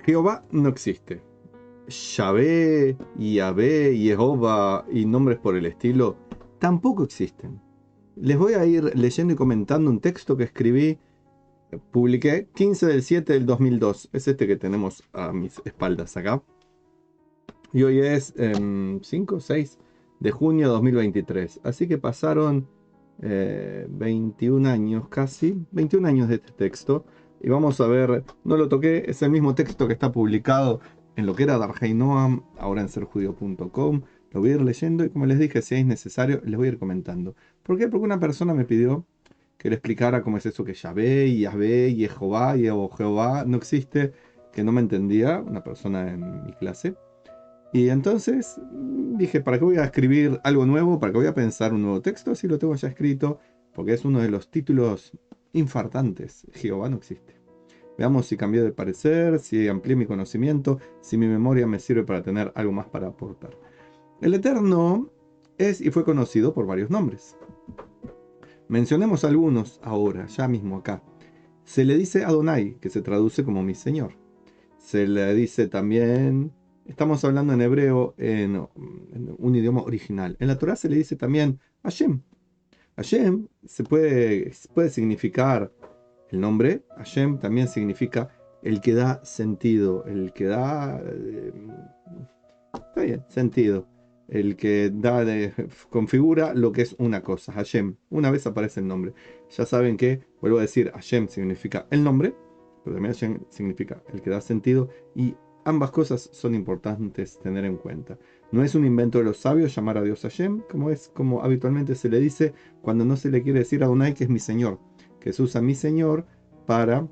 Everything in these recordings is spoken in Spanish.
Jehová no existe. Yahvé, Yahvé, Jehová y nombres por el estilo tampoco existen. Les voy a ir leyendo y comentando un texto que escribí, publiqué 15/7/2002. Es este que tenemos a mis espaldas acá. Y hoy es 5 o 6 de junio de 2023. Así que pasaron 21 años casi, 21 años de este texto. Y vamos a ver, no lo toqué, es el mismo texto que está publicado en lo que era Darjei Noam, ahora en serjudio.com. Lo voy a ir leyendo y como les dije, si es necesario, les voy a ir comentando. ¿Por qué? Porque una persona me pidió que le explicara cómo es eso que Yahvé, Jehová o Jehová no existe, que no me entendía, una persona en mi clase. Y entonces dije, ¿para qué voy a escribir algo nuevo? ¿Para qué voy a pensar un nuevo texto si lo tengo ya escrito? Porque es uno de los títulos infartantes. Jehová no existe. Veamos si cambié de parecer, si amplié mi conocimiento, si mi memoria me sirve para tener algo más para aportar. El Eterno es y fue conocido por varios nombres. Mencionemos algunos ahora, ya mismo acá. Se le dice Adonai, que se traduce como mi Señor. Se le dice también, estamos hablando en hebreo, en un idioma original. En la Torá se le dice también Hashem. Hashem puede significar el nombre. Hashem también significa el que da sentido, el que da está bien, sentido, el que configura lo que es una cosa. Hashem, una vez aparece el nombre. Ya saben que, vuelvo a decir, Hashem significa el nombre, pero también Hashem significa el que da sentido, y ambas cosas son importantes tener en cuenta. No es un invento de los sabios llamar a Dios Hashem, como habitualmente se le dice cuando no se le quiere decir a Adonai que es mi Señor, que se usa mi Señor para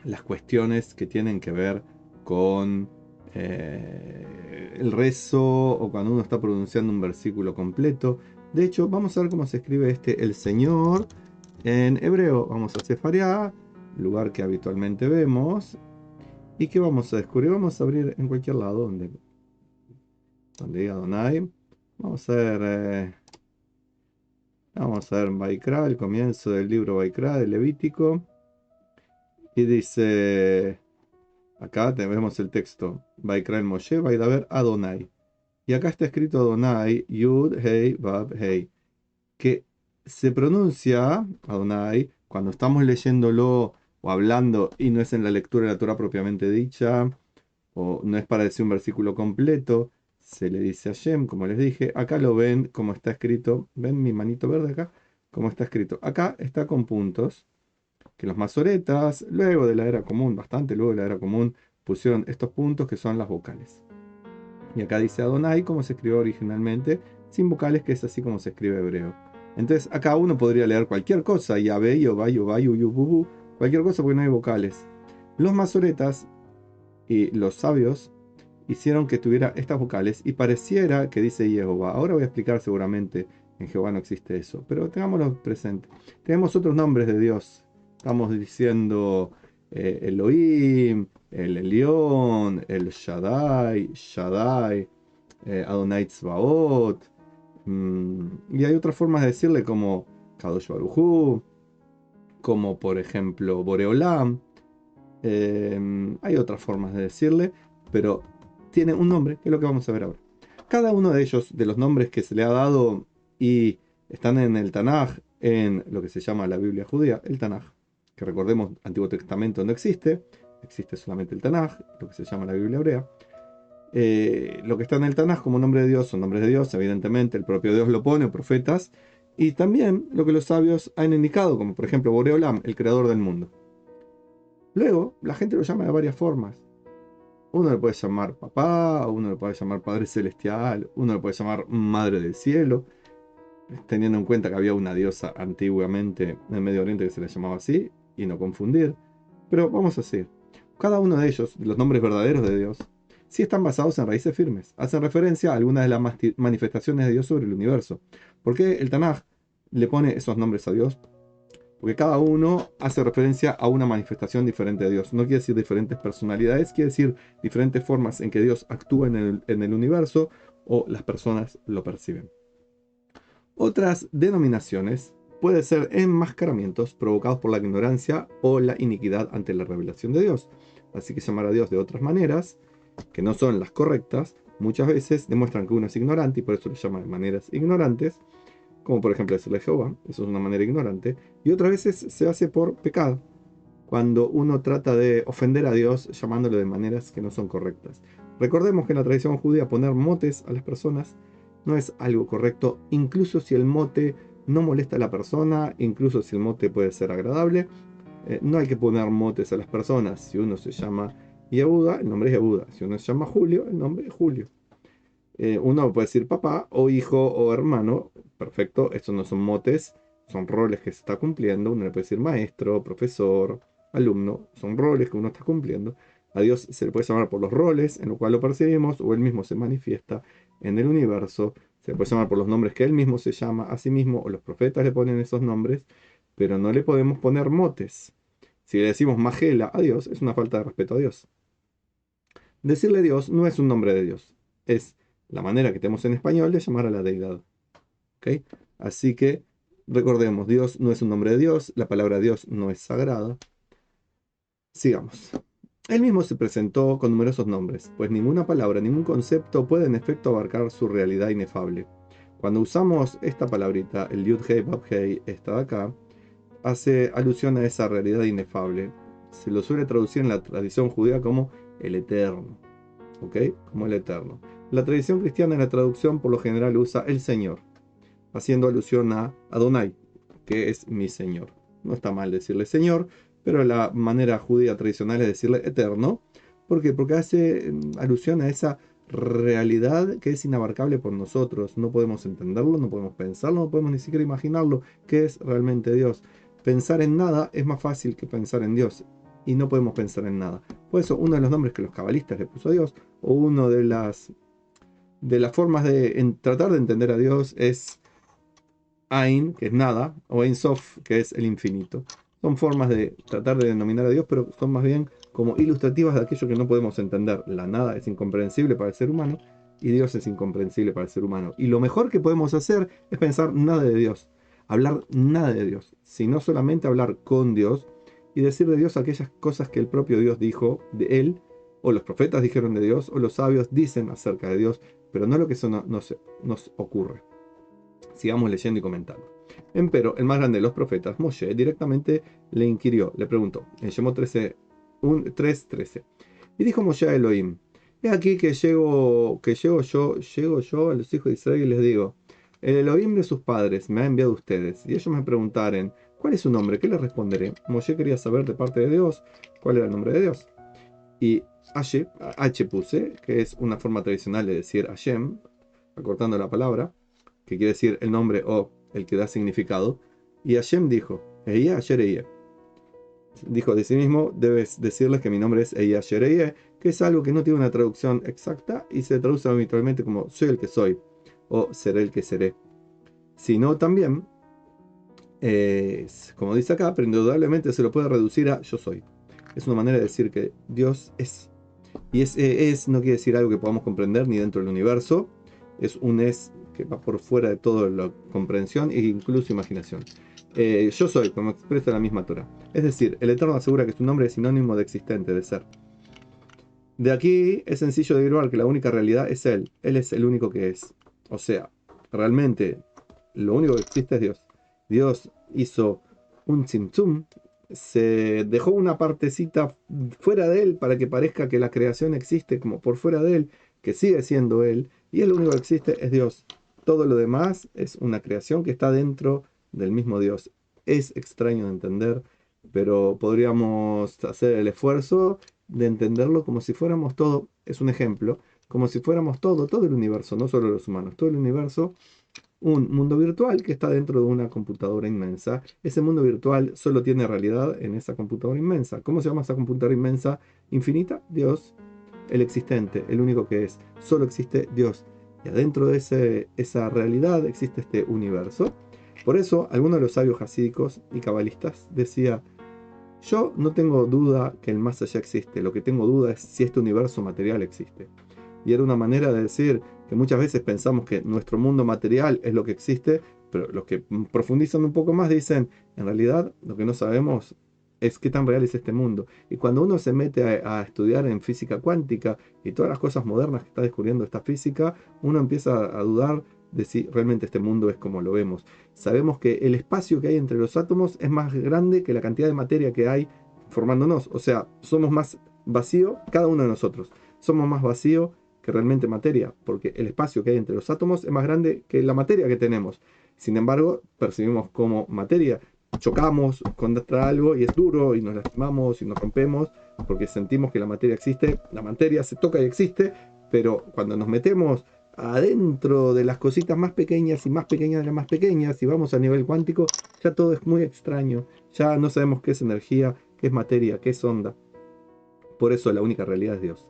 las cuestiones que tienen que ver con el rezo o cuando uno está pronunciando un versículo completo. De hecho, vamos a ver cómo se escribe el Señor en hebreo. Vamos a Sefariá, lugar que habitualmente vemos. ¿Y qué vamos a descubrir? Vamos a abrir en cualquier lado donde diga Adonai. Vamos a ver, Baikra, el comienzo del libro Baikra, de Levítico. Y dice, acá tenemos el texto, Baikra el Moshe, Vaidaber Adonai. Y acá está escrito Adonai, Yud, Hei, Vav, Hei, que se pronuncia Adonai cuando estamos leyéndolo o hablando y no es en la lectura de la Torah propiamente dicha, o no es para decir un versículo completo, se le dice a Hashem, como les dije. Acá lo ven como está escrito, ven mi manito verde acá, como está escrito. Acá está con puntos, que los masoretas, luego de la era común, bastante luego de la era común, pusieron estos puntos que son las vocales. Y acá dice Adonai como se escribió originalmente, sin vocales, que es así como se escribe hebreo. Entonces acá uno podría leer cualquier cosa, Yahvé, Yobá, Yobá, Yuyububu, cualquier cosa porque no hay vocales. Los masoretas y los sabios hicieron que tuviera estas vocales y pareciera que dice Jehová. Ahora voy a explicar seguramente, en Jehová no existe eso, pero tengámoslo presente. Tenemos otros nombres de Dios. Estamos diciendo Elohim, el Elión, el Shaddai, Adonai Tzvaot. Y hay otras formas de decirle como Kadosh Baruj Hu, como por ejemplo Boreolam. Hay otras formas de decirle, pero tiene un nombre, que es lo que vamos a ver ahora. Cada uno de ellos, de los nombres que se le ha dado y están en el Tanaj, en lo que se llama la Biblia judía, el Tanaj, que recordemos, Antiguo Testamento no existe, existe solamente el Tanaj, lo que se llama la Biblia hebrea. Lo que está en el Tanaj como nombre de Dios son nombres de Dios, evidentemente, el propio Dios lo pone, profetas, y también lo que los sabios han indicado, como por ejemplo Boreolam, el creador del mundo. Luego, la gente lo llama de varias formas. Uno le puede llamar papá, uno le puede llamar Padre Celestial, uno le puede llamar Madre del Cielo, teniendo en cuenta que había una diosa antiguamente en Medio Oriente que se le llamaba así, y no confundir. Pero vamos a decir, cada uno de ellos, los nombres verdaderos de Dios, sí están basados en raíces firmes, hacen referencia a algunas de las manifestaciones de Dios sobre el universo. ¿Por qué el Tanaj le pone esos nombres a Dios? Porque cada uno hace referencia a una manifestación diferente de Dios. No quiere decir diferentes personalidades, quiere decir diferentes formas en que Dios actúa en el universo o las personas lo perciben. Otras denominaciones puede ser enmascaramientos provocados por la ignorancia o la iniquidad ante la revelación de Dios. Así que llamar a Dios de otras maneras, que no son las correctas, muchas veces demuestran que uno es ignorante y por eso lo llama de maneras ignorantes, como por ejemplo decirle Jehová, eso es una manera ignorante, y otras veces se hace por pecado, cuando uno trata de ofender a Dios llamándolo de maneras que no son correctas. Recordemos que en la tradición judía poner motes a las personas no es algo correcto, incluso si el mote no molesta a la persona, incluso si el mote puede ser agradable. No hay que poner motes a las personas. Si uno se llama Yehuda, el nombre es Yehuda. Si uno se llama Julio, el nombre es Julio. Uno puede decir papá o hijo o hermano. Perfecto, estos no son motes, son roles que se está cumpliendo. Uno le puede decir maestro, profesor, alumno. Son roles que uno está cumpliendo. A Dios se le puede llamar por los roles en los cuales lo percibimos, o Él mismo se manifiesta en el universo. Se le puede llamar por los nombres que Él mismo se llama a sí mismo, o los profetas le ponen esos nombres, pero no le podemos poner motes. Si le decimos Magela a Dios, es una falta de respeto a Dios. Decirle Dios no es un nombre de Dios, es la manera que tenemos en español de llamar a la deidad. ¿Ok? Así que recordemos, Dios no es un nombre de Dios, la palabra Dios no es sagrada. Sigamos. Él mismo se presentó con numerosos nombres, pues ninguna palabra, ningún concepto puede en efecto abarcar su realidad inefable. Cuando usamos esta palabrita, el Yud-Hei, Vav-Hei, esta de acá, hace alusión a esa realidad inefable. Se lo suele traducir en la tradición judía como el eterno. ¿Ok? Como el eterno. La tradición cristiana en la traducción por lo general usa el Señor, haciendo alusión a Adonai, que es mi Señor. No está mal decirle Señor, pero la manera judía tradicional es decirle eterno. ¿Por qué? Porque hace alusión a esa realidad que es inabarcable por nosotros. No podemos entenderlo, no podemos pensarlo, no podemos ni siquiera imaginarlo, que es realmente Dios. Pensar en nada es más fácil que pensar en Dios. Y no podemos pensar en nada. Por eso, uno de los nombres que los cabalistas le puso a Dios, o una de las formas de tratar de entender a Dios es Ain, que es nada, o Ein Sof, que es el infinito. Son formas de tratar de denominar a Dios, pero son más bien como ilustrativas de aquello que no podemos entender. La nada es incomprensible para el ser humano y Dios es incomprensible para el ser humano. Y lo mejor que podemos hacer es pensar nada de Dios, hablar nada de Dios, sino solamente hablar con Dios y decir de Dios aquellas cosas que el propio Dios dijo de Él, o los profetas dijeron de Dios, o los sabios dicen acerca de Dios, pero no lo que eso nos ocurre. Sigamos leyendo y comentando. Empero, el más grande de los profetas, Moshe, directamente le inquirió, le preguntó, en Shemot 3:13. Y dijo Moshe a Elohim: He aquí que llego yo a los hijos de Israel y les digo: El Elohim de sus padres me ha enviado a ustedes. Y ellos me preguntaren: ¿Cuál es su nombre? ¿Qué les responderé? Moshe quería saber de parte de Dios cuál era el nombre de Dios. Y H puse, que es una forma tradicional de decir Hashem, acortando la palabra, que quiere decir el nombre o el que da significado. Y Hashem dijo: Eya Asher Eya. Dijo de sí mismo: debes decirles que mi nombre es Eya Asher Eya, que es algo que no tiene una traducción exacta y se traduce habitualmente como soy el que soy o seré el que seré. Sino también, como dice acá, pero indudablemente se lo puede reducir a yo soy. Es una manera de decir que Dios es. Y no quiere decir algo que podamos comprender ni dentro del universo. Es un es que va por fuera de toda la comprensión e incluso imaginación. Yo soy, como expresa la misma Torah. Es decir, el Eterno asegura que su nombre es sinónimo de existente, de ser. De aquí es sencillo de derivar que la única realidad es Él. Él es el único que es. O sea, realmente lo único que existe es Dios. Dios hizo un tzimtzum, se dejó una partecita fuera de Él para que parezca que la creación existe como por fuera de Él, que sigue siendo Él, y el único que existe es Dios. Todo lo demás es una creación que está dentro del mismo Dios. Es extraño de entender, pero podríamos hacer el esfuerzo de entenderlo como si fuéramos todo, es un ejemplo, como si fuéramos todo el universo, no solo los humanos, todo el universo, un mundo virtual que está dentro de una computadora inmensa. Ese mundo virtual solo tiene realidad en esa computadora inmensa. ¿Cómo se llama esa computadora inmensa infinita? Dios, el existente, el único que es. Solo existe Dios. Y adentro de esa realidad existe este universo. Por eso, algunos de los sabios hasídicos y cabalistas decía: yo no tengo duda que el más allá existe, lo que tengo duda es si este universo material existe. Y era una manera de decir que muchas veces pensamos que nuestro mundo material es lo que existe, Pero los que profundizan un poco más dicen, en realidad lo que no sabemos es qué tan real es este mundo. Y cuando uno se mete a estudiar en física cuántica y todas las cosas modernas que está descubriendo esta física, uno empieza a dudar de si realmente este mundo es como lo vemos. Sabemos que el espacio que hay entre los átomos es más grande que la cantidad de materia que hay formándonos. O sea, somos más vacío, cada uno de nosotros. Somos más vacío que realmente materia, porque el espacio que hay entre los átomos es más grande que la materia que tenemos. Sin embargo, percibimos como materia. Chocamos contra algo y es duro y nos lastimamos y nos rompemos porque sentimos que la materia existe. La materia se toca y existe, pero cuando nos metemos adentro de las cositas más pequeñas y más pequeñas de las más pequeñas y vamos a nivel cuántico, ya todo es muy extraño. Ya no sabemos qué es energía, qué es materia, qué es onda. Por eso la única realidad es Dios.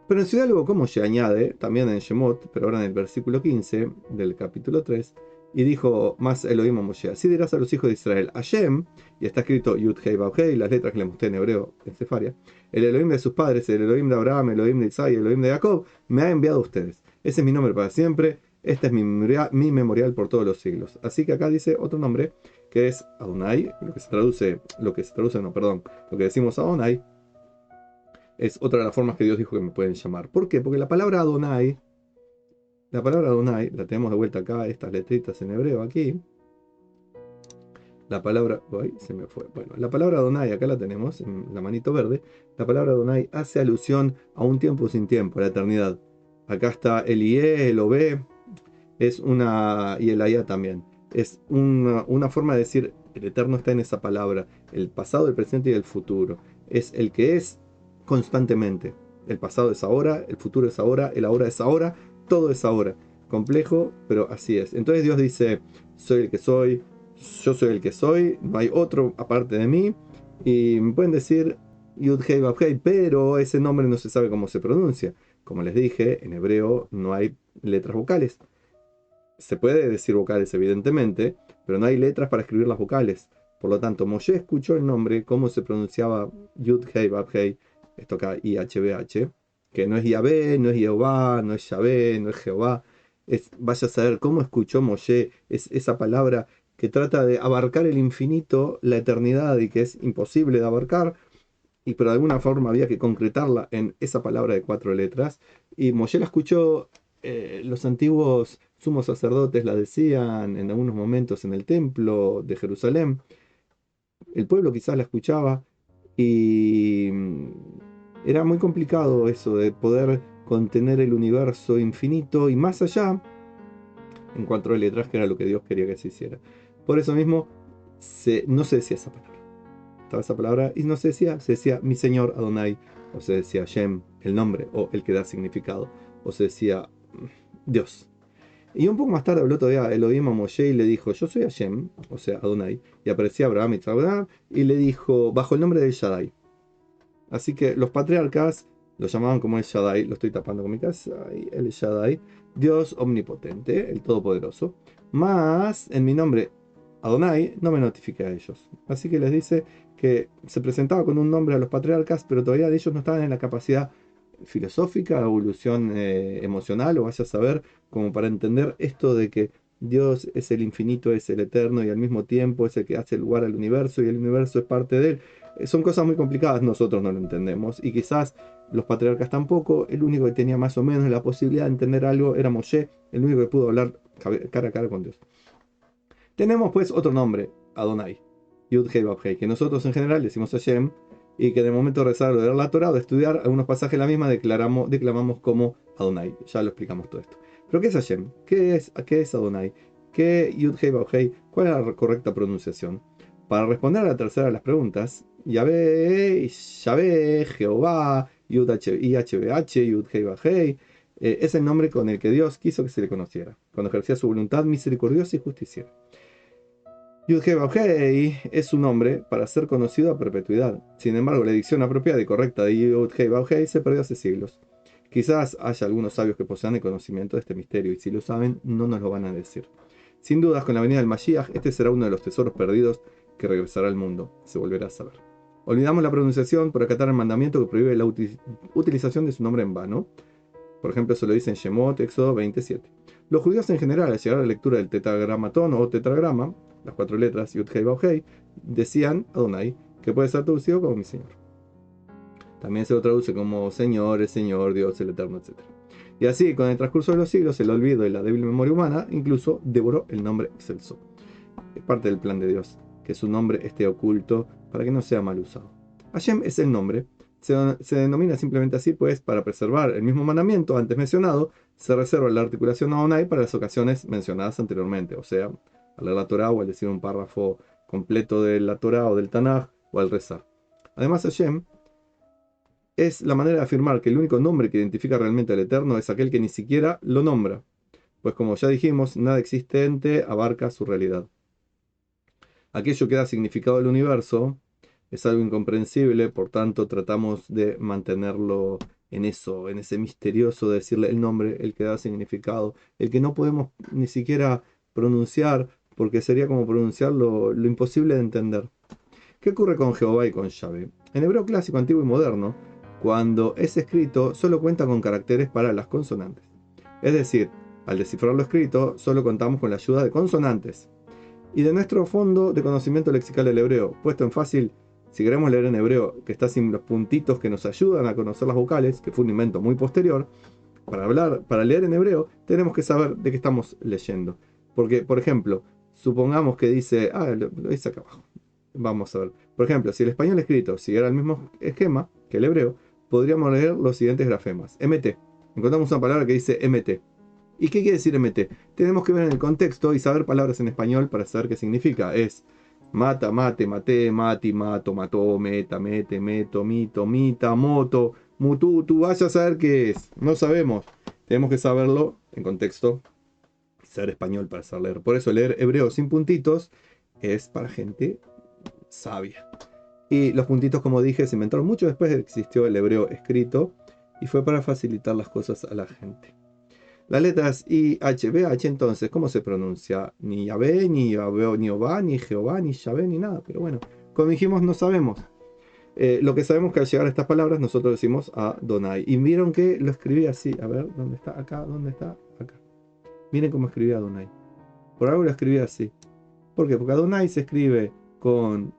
Pero en Ciudad algo como se añade, también en Shemot, pero ahora en el versículo 15 del capítulo 3, y dijo más Elohim a Moshe, así dirás a los hijos de Israel, Hashem, y está escrito Yud Hei Vav Hei, las letras que le mostré en hebreo, en Sefaria, el Elohim de sus padres, el Elohim de Abraham, el Elohim de Isaac, el Elohim de Jacob, me ha enviado a ustedes. Ese es mi nombre para siempre, este es mi memorial por todos los siglos. Así que acá dice otro nombre, que es Adonai, lo que se traduce, lo que decimos Adonai, es otra de las formas que Dios dijo que me pueden llamar. ¿Por qué? Porque la palabra Adonai, la tenemos de vuelta acá, estas letritas en hebreo aquí. La palabra, uy, se me fue. Bueno, la palabra Adonai, acá la tenemos, en la manito verde. La palabra Adonai hace alusión a un tiempo sin tiempo, a la eternidad. Acá está el IE, el OB, es una, y el AYA también. Es una forma de decir, el eterno está en esa palabra, el pasado, el presente y el futuro. Es el que es constantemente. El pasado es ahora, el futuro es ahora, el ahora es ahora, todo es ahora. Complejo, pero así es. Entonces Dios dice, soy el que soy, yo soy el que soy, no hay otro aparte de mí. Y me pueden decir Yud Hei Vav Hei, pero ese nombre no se sabe cómo se pronuncia. Como les dije, en hebreo no hay letras vocales. Se puede decir vocales, evidentemente, pero no hay letras para escribir las vocales. Por lo tanto, Moshe escuchó el nombre, cómo se pronunciaba Yud Hei Vav Hei, esto acá IHBH, que no es Yahvé, no es Jehová, no es Yahvé, no es Jehová. Vaya a saber cómo escuchó Moshe esa palabra que trata de abarcar el infinito, la eternidad, y que es imposible de abarcar, pero de alguna forma había que concretarla en esa palabra de 4 letras. Y Moshe la escuchó, los antiguos sumos sacerdotes la decían en algunos momentos en el templo de Jerusalén. El pueblo quizás la escuchaba y era muy complicado eso de poder contener el universo infinito y más allá en 4 letras, que era lo que Dios quería que se hiciera. Por eso mismo no se decía esa palabra. Estaba esa palabra y no se decía mi Señor Adonai, o se decía Shem, el nombre, o el que da significado, o se decía Dios. Y un poco más tarde habló todavía Elohim a Moshe y le dijo, yo soy Hashem, o sea, Adonai, y aparecía Abraham y Abraham, y le dijo, bajo el nombre de Shaddai. Así que los patriarcas lo llamaban como el Shaddai, lo estoy tapando con mi casa, el Shaddai, Dios omnipotente, el todopoderoso, más en mi nombre Adonai no me notifique a ellos. Así que les dice que se presentaba con un nombre a los patriarcas, pero todavía ellos no estaban en la capacidad filosófica, evolución emocional, o vaya a saber, como para entender esto de que Dios es el infinito, es el eterno y al mismo tiempo es el que hace lugar al universo y el universo es parte de él. Son cosas muy complicadas, nosotros no lo entendemos y quizás los patriarcas tampoco. El único que tenía más o menos la posibilidad de entender algo era Moshe, el único que pudo hablar cara a cara con Dios. Tenemos pues otro nombre, Adonai, Yud Hei Vav Hei, que nosotros en general decimos Hashem, y que en el momento de rezar o de leer la Torah o de estudiar algunos pasajes de la misma declamamos como Adonai. Ya lo explicamos todo esto. Pero ¿qué es Hashem? ¿Qué es Adonai? ¿Qué Yud Hei Vav Hei? ¿Cuál es la correcta pronunciación? Para responder a la tercera de las preguntas, Yahvé, Jehová, Yud IHBH, Yud Hei Vav Hei, es el nombre con el que Dios quiso que se le conociera, cuando ejercía su voluntad misericordiosa y justiciera. Yud Hei Vav Hei es un nombre para ser conocido a perpetuidad. Sin embargo, la dicción apropiada y correcta de Yud Hei Vav Hei se perdió hace siglos. Quizás haya algunos sabios que posean el conocimiento de este misterio, y si lo saben, no nos lo van a decir. Sin dudas, con la venida del Mashiach, este será uno de los tesoros perdidos que regresará al mundo. Se volverá a saber. Olvidamos la pronunciación por acatar el mandamiento que prohíbe la utilización de su nombre en vano. Por ejemplo, eso lo dice en Shemot, Éxodo 27. Los judíos en general, al llegar a la lectura del tetragramatón o tetragrama, las 4 letras, Yud Hei Vav Hei, decían Adonai, que puede ser traducido como mi Señor. También se lo traduce como Señor, el Señor, Dios, el Eterno, etc. Y así, con el transcurso de los siglos, el olvido y la débil memoria humana incluso devoró el nombre excelso. Es parte del plan de Dios, que su nombre esté oculto para que no sea mal usado. Hashem es el nombre, se denomina simplemente así, pues para preservar el mismo mandamiento antes mencionado, se reserva la articulación Adonai para las ocasiones mencionadas anteriormente, o sea, al leer la Torah o al decir un párrafo completo de la Torah o del Tanaj o al rezar. Además, Hashem es la manera de afirmar que el único nombre que identifica realmente al Eterno es aquel que ni siquiera lo nombra, pues como ya dijimos, nada existente abarca su realidad. Aquello que da significado al universo es algo incomprensible, por tanto tratamos de mantenerlo en eso, en ese misterioso de decirle el nombre, el que da significado, el que no podemos ni siquiera pronunciar, porque sería como pronunciar lo imposible de entender. ¿Qué ocurre con Jehová y con Yahvé? En hebreo clásico, antiguo y moderno, cuando es escrito, solo cuenta con caracteres para las consonantes. Es decir, al descifrar lo escrito, solo contamos con la ayuda de consonantes. Y de nuestro fondo de conocimiento lexical del hebreo, puesto en fácil, si queremos leer en hebreo, que está sin los puntitos que nos ayudan a conocer las vocales, que fue un invento muy posterior, para leer en hebreo, tenemos que saber de qué estamos leyendo. Porque, por ejemplo, supongamos que dice, lo dice acá abajo. Vamos a ver. Por ejemplo, si el español escrito siguiera el mismo esquema que el hebreo, podríamos leer los siguientes grafemas. MT. Encontramos una palabra que dice MT. ¿Y qué quiere decir MT? Tenemos que ver en el contexto y saber palabras en español para saber qué significa. Es mata, mate, maté, mati, mato, mató, meta, mete, meto, mito, mita, moto, mutu, tú vayas a saber qué es. No sabemos. Tenemos que saberlo en contexto, saber español para saber leer. Por eso leer hebreo sin puntitos es para gente sabia. Y los puntitos, como dije, se inventaron mucho después de que existió el hebreo escrito y fue para facilitar las cosas a la gente. Las letras I, H, B, H, entonces, ¿cómo se pronuncia? Ni Yahvé, ni Yahvé, ni Obá, ni Jehová, ni Yahvé, ni nada. Pero bueno, como dijimos, no sabemos. Lo que sabemos que al llegar a estas palabras, nosotros decimos Adonai. Y vieron que lo escribí así. A ver, ¿dónde está? Acá, ¿dónde está? Acá. Miren cómo escribí Adonai. Por algo lo escribí así. ¿Por qué? Porque Adonai se escribe con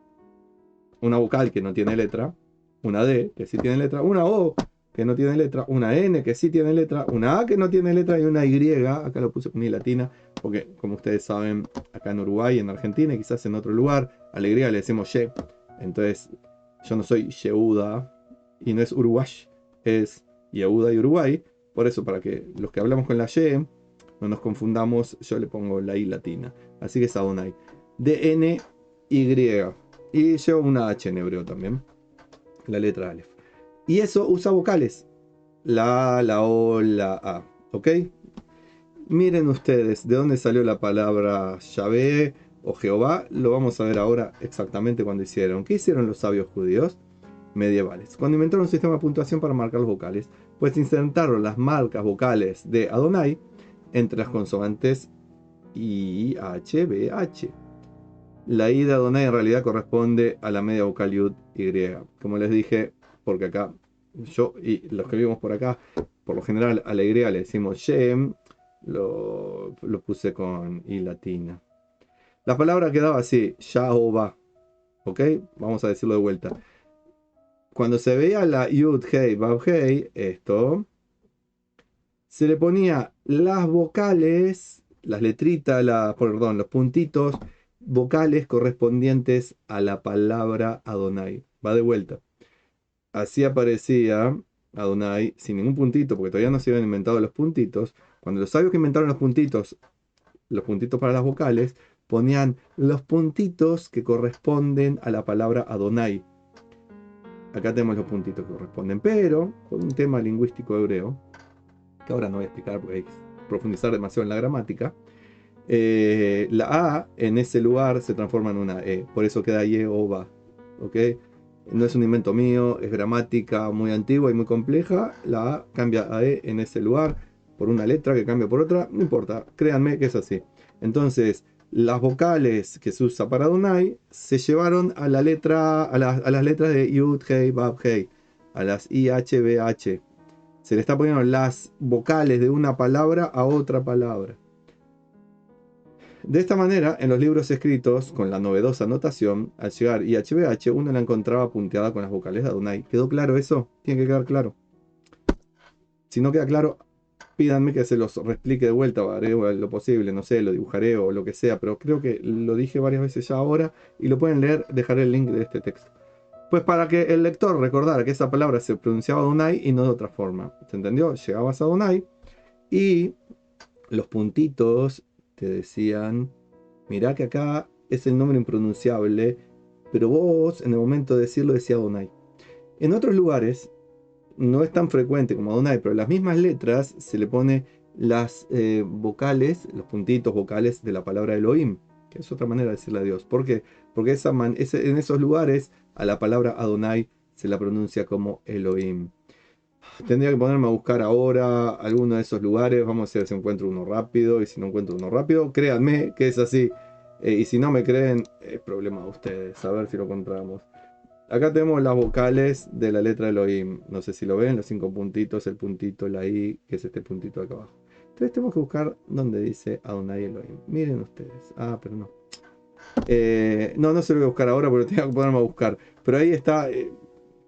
una vocal que no tiene letra, una D que sí tiene letra, una O que no tiene letra, una N que sí tiene letra, una A que no tiene letra y una Y, acá lo puse con I latina, porque como ustedes saben, acá en Uruguay, en Argentina y quizás en otro lugar, alegría le decimos Ye, entonces yo no soy Yehuda y no es Uruguay, es Yehuda y Uruguay, por eso para que los que hablamos con la Y no nos confundamos, yo le pongo la I latina, así que es Adonai, D-N-Y. Y lleva una H en hebreo también, la letra Aleph. Y eso usa vocales. La A, la O, la A. ¿Ok? Miren ustedes de dónde salió la palabra Yahvé o Jehová. Lo vamos a ver ahora exactamente cuando hicieron. ¿Qué hicieron los sabios judíos medievales? Cuando inventaron un sistema de puntuación para marcar los vocales, pues insertaron las marcas vocales de Adonai entre las consonantes I, H, B, H. La I de Adonai en realidad corresponde a la media vocal Yud Y. Como les dije, porque acá yo y los que vivimos por acá, por lo general a la Y le decimos Shem, lo puse con I latina. La palabra quedaba así, Yahová. ¿Ok? Vamos a decirlo de vuelta. Cuando se veía la Yud Hei Vav Hei, esto, se le ponía las vocales, las letritas, perdón, los puntitos vocales correspondientes a la palabra Adonai. Va de vuelta. Así aparecía Adonai sin ningún puntito, porque todavía no se habían inventado los puntitos. Cuando los sabios que inventaron los puntitos para las vocales, ponían los puntitos que corresponden a la palabra Adonai. Acá tenemos los puntitos que corresponden, pero con un tema lingüístico hebreo, que ahora no voy a explicar porque hay que profundizar demasiado en la gramática, la A en ese lugar se transforma en una E, por eso queda Yehová, ¿ok? No es un invento mío, es gramática muy antigua y muy compleja, la A cambia a E en ese lugar, por una letra que cambia por otra, no importa, créanme que es así. Entonces, las vocales que se usa para Adonai se llevaron a la letra, a las letras de Yud, Hei, Vav, Hei, a las I, H, B, H. Se le está poniendo las vocales de una palabra a otra palabra. De esta manera, en los libros escritos con la novedosa notación, al llegar IHBH, uno la encontraba punteada con las vocales de Adonai. ¿Quedó claro eso? Tiene que quedar claro. Si no queda claro, pídanme que se los reexplique de vuelta, haré lo posible, no sé, lo dibujaré o lo que sea, pero creo que lo dije varias veces ya ahora y lo pueden leer, dejaré el link de este texto. Pues para que el lector recordara que esa palabra se pronunciaba Adonai y no de otra forma. ¿Se entendió? Llegabas a Adonai y los puntitos te decían, mirá que acá es el nombre impronunciable, pero vos en el momento de decirlo decía Adonai. En otros lugares no es tan frecuente como Adonai, pero las mismas letras se le pone las vocales, los puntitos vocales de la palabra Elohim, que es otra manera de decirle a Dios. ¿Por qué? Porque en esos lugares a la palabra Adonai se la pronuncia como Elohim. Tendría que ponerme a buscar ahora alguno de esos lugares. Vamos a ver si encuentro uno rápido. Y si no encuentro uno rápido, créanme que es así. Y si no me creen, es problema de ustedes. A ver si lo encontramos. Acá tenemos las vocales de la letra Elohim. No sé si lo ven, los 5 puntitos, el puntito, la I, que es este puntito de acá abajo. Entonces tenemos que buscar donde dice Adonai Elohim. Miren ustedes. Ah, pero no. No se lo voy a buscar ahora porque tengo que ponerme a buscar. Pero ahí está.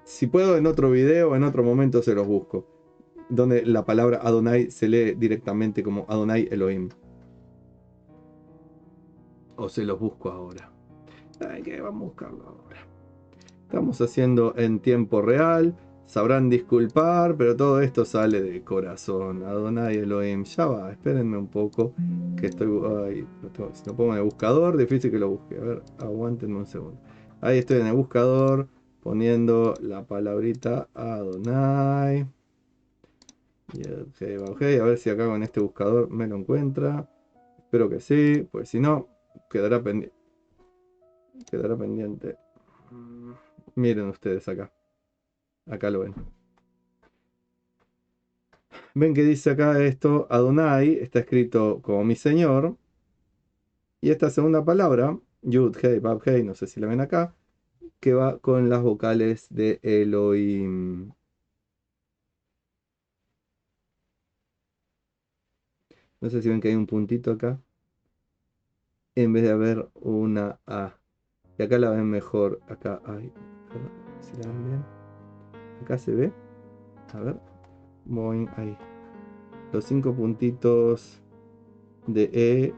Si puedo, en otro video, en otro momento se los busco. Donde la palabra Adonai se lee directamente como Adonai Elohim. O se los busco ahora. Ay, que vamos a buscarlo ahora. Estamos haciendo en tiempo real. Sabrán disculpar, pero todo esto sale de corazón. Adonai Elohim. Ya va, espérenme un poco. Que estoy. Ay, si no pongo en el buscador, difícil que lo busque. A ver, aguántenme un segundo. Ahí estoy en el buscador. Poniendo la palabrita Adonai. Ok, a ver si acá con este buscador me lo encuentra. Espero que sí, pues si no, quedará pendiente. Quedará pendiente. Miren ustedes acá. Acá lo ven. Ven que dice acá esto, Adonai, está escrito como mi señor. Y esta segunda palabra, Yud, Hei, Bab, Hei, no sé si la ven acá, que va con las vocales de Elohim. No sé si ven que hay un puntito acá, en vez de haber una A. Y acá la ven mejor. Acá, ay, si la ven bien. Acá se ve. A ver. Voy ahí. Los 5 puntitos de E,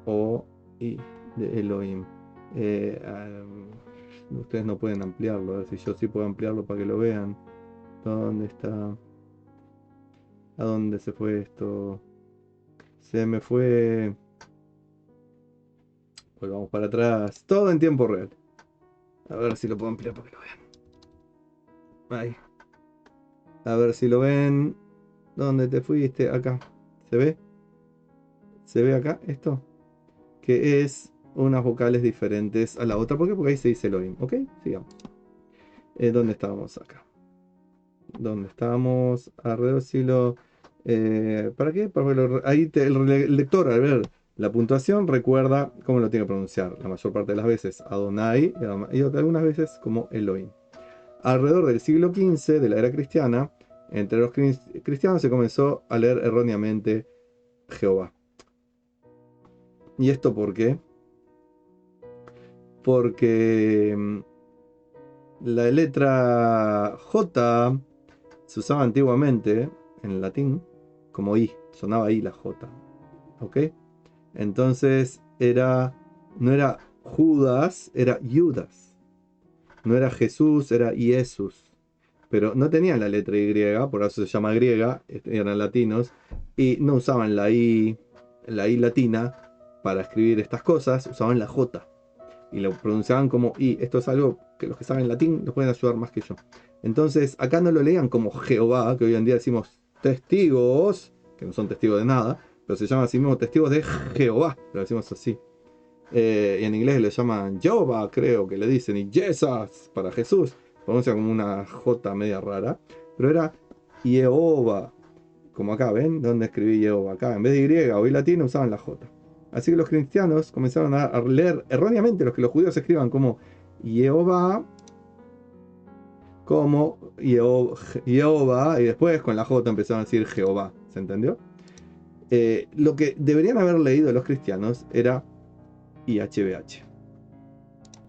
O, I, de Elohim. Ustedes no pueden ampliarlo. A ver si yo sí puedo ampliarlo para que lo vean. ¿Dónde está? ¿A dónde se fue esto? Se me fue. Volvamos para atrás. Todo en tiempo real. A ver si lo puedo ampliar para que lo vean. Ahí. A ver si lo ven. ¿Dónde te fuiste? Acá. ¿Se ve? ¿Se ve acá esto? Que es unas vocales diferentes a la otra. ¿Por qué? Porque ahí se dice Elohim. ¿Ok? Sigamos. ¿Dónde estábamos acá? ¿Dónde estábamos? Alrededor del siglo... ¿para qué? Ahí el lector, al ver la puntuación, recuerda cómo lo tiene que pronunciar. La mayor parte de las veces Adonai y algunas veces como Elohim. Alrededor del siglo XV de la era cristiana, entre los cristianos se comenzó a leer erróneamente Jehová. ¿Y esto por qué? Porque la letra J se usaba antiguamente en latín como I, sonaba I la J. ¿Ok? Entonces no era Judas, era Judas. No era Jesús, era Jesús. Pero no tenían la letra Y, por eso se llama griega, eran latinos, y no usaban la I latina para escribir estas cosas, usaban la J y lo pronunciaban como I. Esto es algo que los que saben latín nos pueden ayudar más que yo. Entonces, acá no lo leían como Jehová, que hoy en día decimos testigos, que no son testigos de nada, pero se llaman así mismo testigos de Jehová, lo decimos así. Y en inglés le llaman Jehová, creo que le dicen, y Jesus para Jesús, pronuncia como una J media rara, pero era Jehová, como acá, ¿ven? ¿Dónde escribí Jehová? Acá, en vez de Y o I latina usaban la J. Así que los cristianos comenzaron a leer erróneamente los que los judíos escriban como Jehová, como Jehová, y después con la J empezaron a decir Jehová, ¿se entendió? Lo que deberían haber leído los cristianos era IHBH.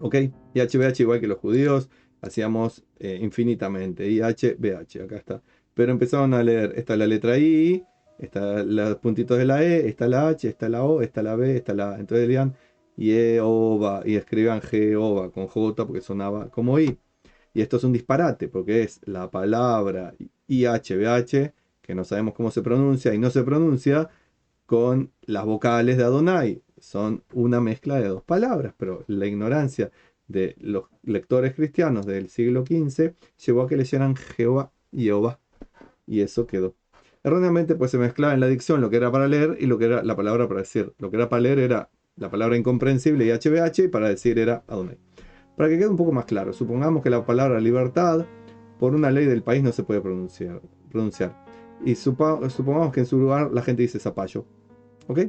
¿Ok? IHBH igual que los judíos, hacíamos infinitamente, IHBH, acá está. Pero empezaron a leer, está la letra I, está los puntitos de la E, está la H, está la O, está la B, está la A. Entonces leían Jehová y escribían Jehová con J porque sonaba como I. Y esto es un disparate porque es la palabra IHBH, que no sabemos cómo se pronuncia y no se pronuncia, con las vocales de Adonai. Son una mezcla de dos palabras, pero la ignorancia de los lectores cristianos del siglo XV llevó a que leyeran Jehová y Jehová, y eso quedó. Erróneamente pues se mezclaba en la dicción lo que era para leer y lo que era la palabra para decir. Lo que era para leer era la palabra incomprensible y HBH, y para decir era Adonai. Para que quede un poco más claro, supongamos que la palabra libertad por una ley del país no se puede pronunciar. Y supongamos que en su lugar la gente dice zapallo. ¿Ok?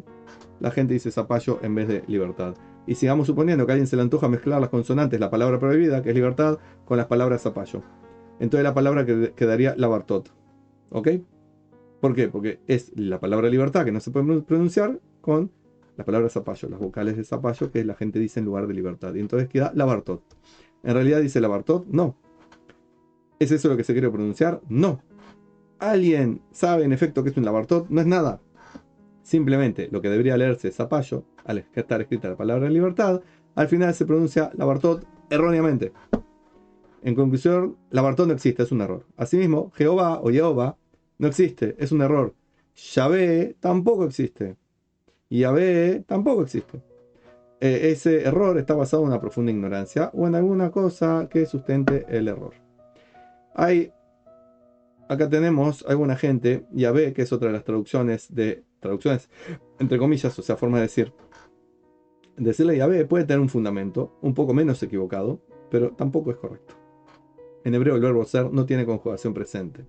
La gente dice zapallo en vez de libertad. Y sigamos suponiendo que a alguien se le antoja mezclar las consonantes, la palabra prohibida, que es libertad, con las palabras zapallo. Entonces la palabra quedaría labartot. ¿Ok? ¿Por qué? Porque es la palabra libertad que no se puede pronunciar con la palabra zapallo, las vocales de zapallo que la gente dice en lugar de libertad. Y entonces queda labartot. ¿En realidad dice labartot? No. ¿Es eso lo que se quiere pronunciar? No. ¿Alguien sabe en efecto que es un labartot? No es nada. Simplemente lo que debería leerse zapallo, al estar escrita la palabra libertad, al final se pronuncia labartot erróneamente. En conclusión, labartot no existe, es un error. Asimismo, Jehová o Jehová no existe, es un error. Yahvé tampoco existe. Yahvé tampoco existe. Ese error está basado en una profunda ignorancia o en alguna cosa que sustente el error. Acá tenemos alguna gente, Yahvé, que es otra de las traducciones entre comillas, o sea, forma de decir. Decirle Yahvé puede tener un fundamento, un poco menos equivocado, pero tampoco es correcto. En hebreo el verbo ser no tiene conjugación presente.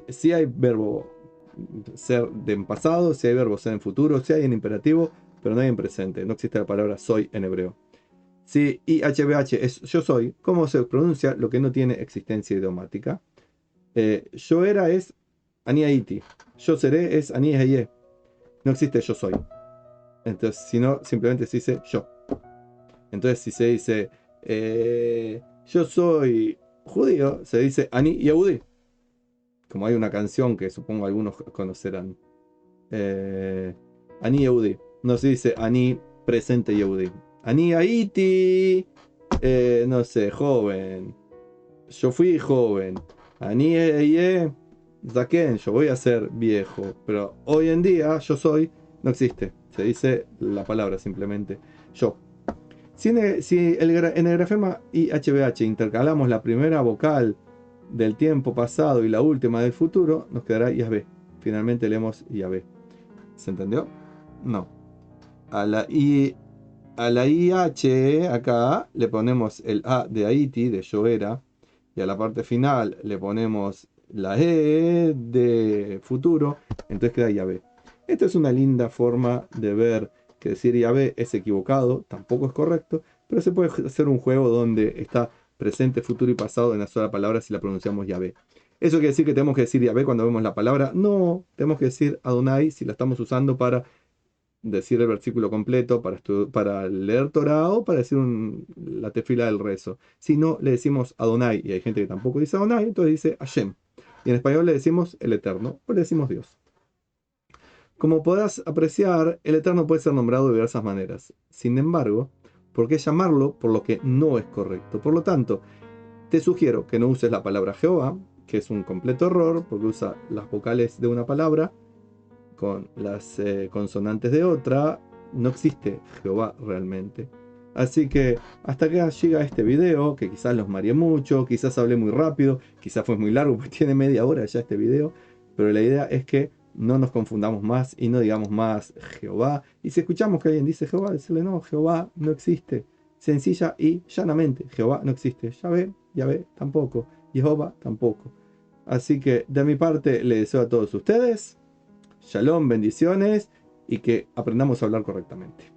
Si hay verbo ser en pasado, si hay verbo ser en futuro, si hay en imperativo, pero no hay en presente. No existe la palabra soy en hebreo. Si IHBH es yo soy, ¿cómo se pronuncia lo que no tiene existencia idiomática? Yo era es ani haiti. Yo seré es ani heye. No existe yo soy. Entonces, si no, simplemente se dice yo. Entonces, si se dice yo soy judío, se dice ani yehudi. Como hay una canción que supongo algunos conocerán. Ani yehudi. No se dice ani presente yehudi. Ani haiti. No sé, joven. Yo fui joven. Ani eye. Zaken, yo voy a ser viejo. Pero hoy en día, yo soy, no existe. Se dice la palabra simplemente yo. Si en el grafema IHBH intercalamos la primera vocal del tiempo pasado y la última del futuro, nos quedará Yahvé. Finalmente leemos Yahvé. ¿Se entendió? No. A la IH acá le ponemos el A de Haití, de yo era, y a la parte final le ponemos la E de futuro, entonces queda Yahvé. Esta es una linda forma de ver que decir Yahvé es equivocado, tampoco es correcto, pero se puede hacer un juego donde está presente, futuro y pasado en una sola palabra si la pronunciamos Yahvé. ¿Eso quiere decir que tenemos que decir Yahvé cuando vemos la palabra? No, tenemos que decir Adonai si la estamos usando para decir el versículo completo, para leer Torah o para decir la tefila del rezo. Si no, le decimos Adonai, y hay gente que tampoco dice Adonai, entonces dice Hashem. Y en español le decimos el Eterno, o le decimos Dios. Como podrás apreciar, el Eterno puede ser nombrado de diversas maneras. Sin embargo, ¿por qué llamarlo por lo que no es correcto? Por lo tanto, te sugiero que no uses la palabra Jehová, que es un completo error, porque usa las vocales de una palabra con las consonantes de otra. No existe Jehová realmente. Así que hasta acá llega este video, que quizás los mareé mucho, quizás hablé muy rápido, quizás fue muy largo, porque tiene media hora ya este video, pero la idea es que no nos confundamos más y no digamos más Jehová. Y si escuchamos que alguien dice Jehová, decirle no, Jehová no existe. Sencilla y llanamente, Jehová no existe. Yahvé tampoco, Jehová tampoco. Así que de mi parte le deseo a todos ustedes Shalom, bendiciones y que aprendamos a hablar correctamente.